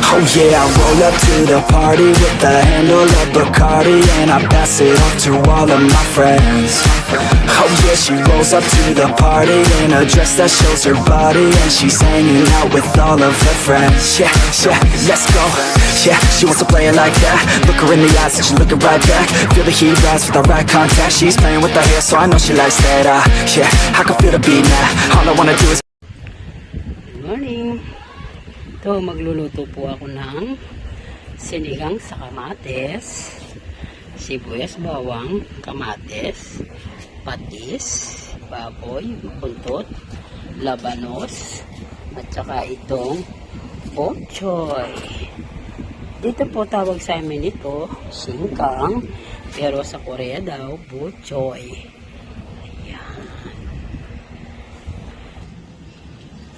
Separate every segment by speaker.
Speaker 1: Oh yeah, I roll up to the party with the handle of Bacardi, and I pass it off to all of my friends. Oh yeah, she rolls up to the party in a dress that shows her body, and she's hanging out with all of her friends. Yeah, yeah, let's go. Yeah, she wants to play it like that. Look her in the eyes and she's looking right back. Feel the heat rise with the right contact. She's playing with her hair, so I know she likes that. Yeah, I can feel the beat now. All I wanna do is...
Speaker 2: Good morning. Ito, magluluto po ako ng sinigang sa kamatis, sibuyas, bawang, kamatis, patis, baboy, buntot, labanos, at saka itong pochoy. Dito po tawag sa amin ito, sinigang, pero sa Korea daw, pochoy. Ayan.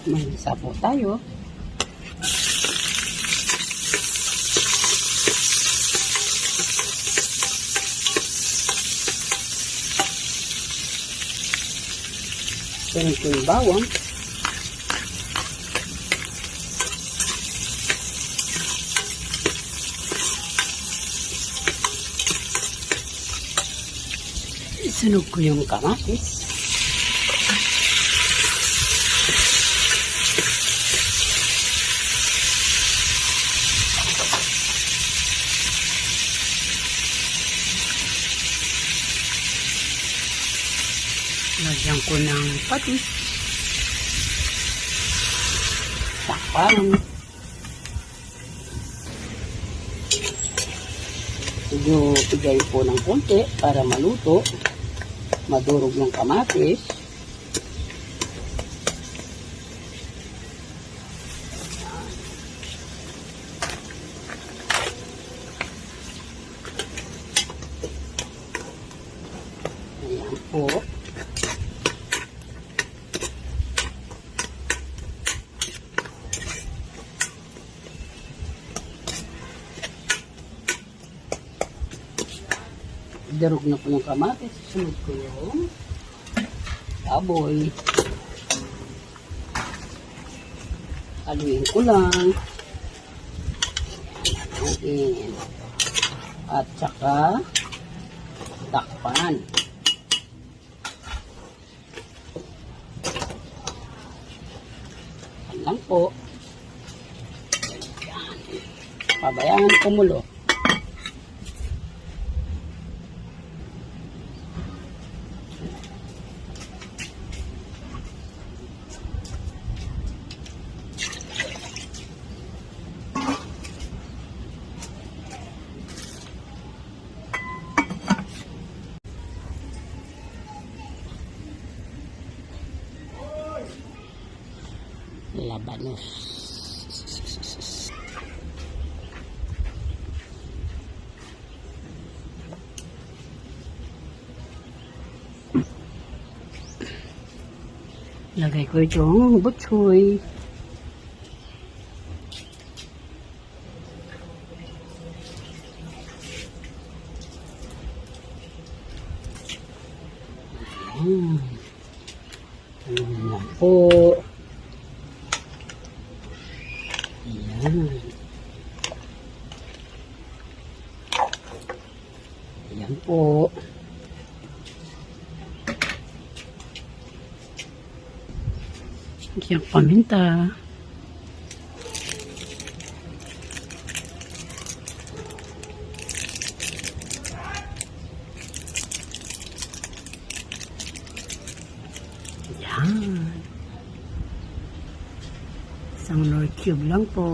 Speaker 2: May isa po tayo. Ganun po yung bawang. Isunog ko yung kamatis. Lagyan ko ng patis. Takpan. Medyo pigay po ng konti para maluto. Madurog ng kamatis. Ayan po. Darog na po yung kamatis. Sunod ko yung baboy. Haluin ko lang. Haluin. At saka takpan. Yan lang po. Yan. Pabayaan kumulo. Labanos. Lagay ko itong butsoy. Ayan na po. Ayan. Ayan po. Yung paminta. Ayan. Isang Lord cube lang po.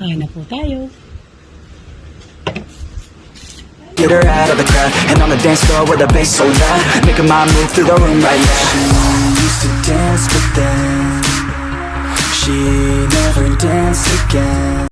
Speaker 2: Kain na po tayo.
Speaker 1: Get her out of the crowd, and on the dance floor with the bass so loud, making my move through the room right now. She used to dance, but then she never danced again.